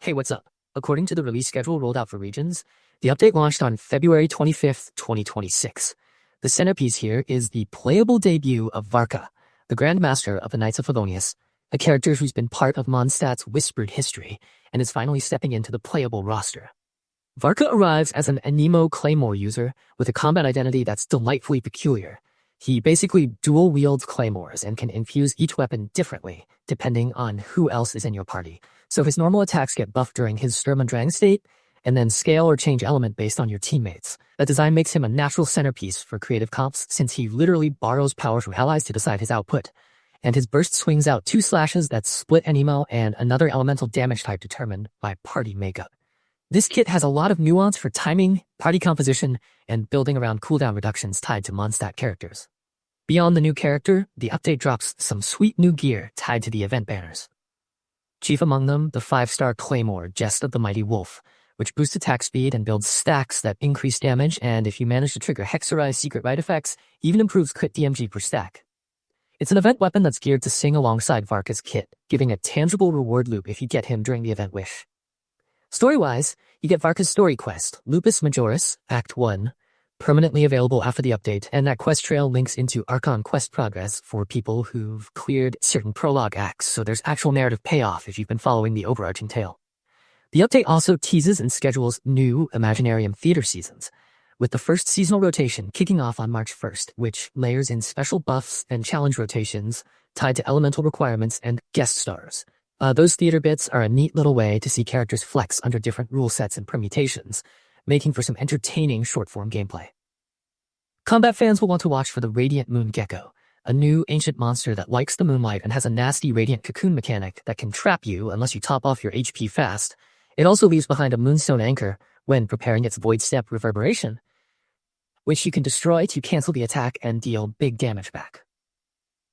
Hey, what's up? According to the release schedule rolled out for regions, the update launched on February 25th, 2026. The centerpiece here is the playable debut of Varka, the Grand Master of the Knights of Favonius, a character who's been part of Mondstadt's whispered history and is finally stepping into the playable roster. Varka arrives as an Anemo Claymore user with a combat identity that's delightfully peculiar. He basically dual-wields claymores and can infuse each weapon differently, depending on who else is in your party. So his normal attacks get buffed during his Sturm and Drang state, and then scale or change element based on your teammates. That design makes him a natural centerpiece for creative comps since he literally borrows power from allies to decide his output. And his burst swings out 2 slashes that split Anemo and another elemental damage type determined by party makeup. This kit has a lot of nuance for timing, party composition, and building around cooldown reductions tied to Mondstadt characters. Beyond the new character, the update drops some sweet new gear tied to the event banners. Chief among them, the 5-star Claymore, Gest of the Mighty Wolf, which boosts attack speed and builds stacks that increase damage, and if you manage to trigger Hexerei secret right effects, even improves crit DMG per stack. It's an event weapon that's geared to sing alongside Varka's kit, giving a tangible reward loop if you get him during the event wish. Story-wise, you get Varka's story quest, Lupus Majoris, Act 1, permanently available after the update, and that quest trail links into Archon quest progress for people who've cleared certain prologue acts, so there's actual narrative payoff if you've been following the overarching tale. The update also teases and schedules new Imaginarium theater seasons, with the first seasonal rotation kicking off on March 1st, which layers in special buffs and challenge rotations tied to elemental requirements and guest stars. Those theater bits are a neat little way to see characters flex under different rule sets and permutations, making for some entertaining short-form gameplay. Combat fans will want to watch for the Radiant Moongecko, a new ancient monster that likes the moonlight and has a nasty radiant cocoon mechanic that can trap you unless you top off your HP fast. It also leaves behind a moonstone anchor when preparing its void step reverberation, which you can destroy to cancel the attack and deal big damage back.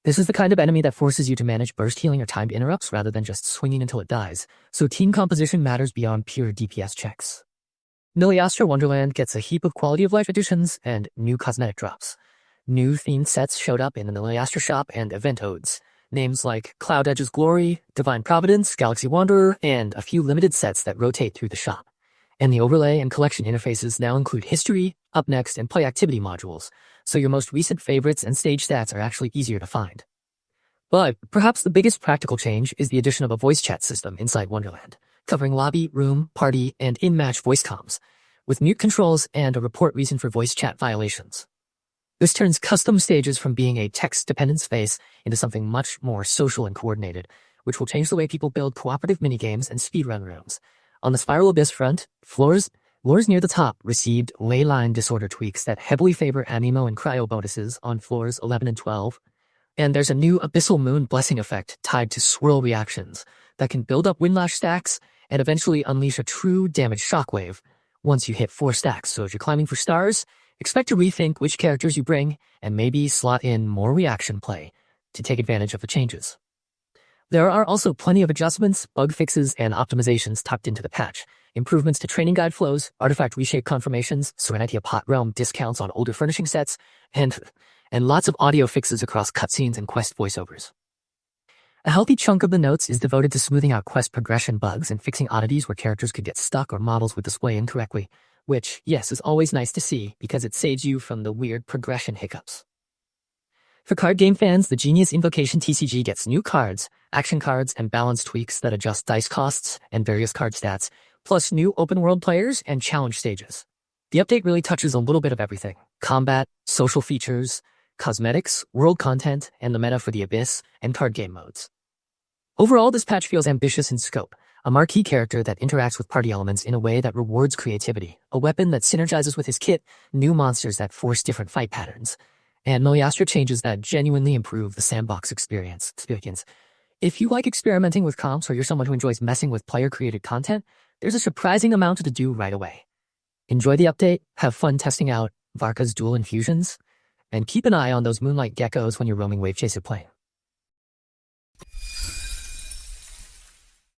This is the kind of enemy that forces you to manage burst healing or timed interrupts rather than just swinging until it dies, so team composition matters beyond pure DPS checks. Miliastra Wonderland gets a heap of quality of life additions and new cosmetic drops. New themed sets showed up in the Miliastra shop and event odes. Names like Cloud Edge's Glory, Divine Providence, Galaxy Wanderer, and a few limited sets that rotate through the shop. And the overlay and collection interfaces now include history, up next, and play activity modules, so your most recent favorites and stage stats are actually easier to find. But perhaps the biggest practical change is the addition of a voice chat system inside Wonderland, covering lobby, room, party, and in-match voice comms, with mute controls and a report reason for voice chat violations. This turns custom stages from being a text-dependent space into something much more social and coordinated, which will change the way people build cooperative minigames and speedrun rooms. On the Spiral Abyss front, floors near the top received Ley Line Disorder tweaks that heavily favor Anemo and Cryo bonuses on floors 11 and 12. And there's a new Abyssal Moon blessing effect tied to Swirl reactions that can build up Windlash stacks and eventually unleash a true damage shockwave once you hit 4 stacks. So if you're climbing for stars, expect to rethink which characters you bring and maybe slot in more reaction play to take advantage of the changes. There are also plenty of adjustments, bug fixes, and optimizations tucked into the patch. Improvements to training guide flows, artifact reshape confirmations, Serenity of Pot Realm discounts on older furnishing sets, and lots of audio fixes across cutscenes and quest voiceovers. A healthy chunk of the notes is devoted to smoothing out quest progression bugs and fixing oddities where characters could get stuck or models would display incorrectly, which, yes, is always nice to see because it saves you from the weird progression hiccups. For card game fans, the Genius Invocation TCG gets new cards, action cards, and balance tweaks that adjust dice costs and various card stats, plus new open-world players and challenge stages. The update really touches a little bit of everything: combat, social features, cosmetics, world content, and the meta for the Abyss and card game modes. Overall, this patch feels ambitious in scope, a marquee character that interacts with party elements in a way that rewards creativity, a weapon that synergizes with his kit, new monsters that force different fight patterns, and Miliastra changes that genuinely improve the sandbox experience. If you like experimenting with comps or you're someone who enjoys messing with player-created content, there's a surprising amount to do right away. Enjoy the update, have fun testing out Varka's dual infusions, and keep an eye on those moonlight geckos when you're roaming Wave Chaser Plain.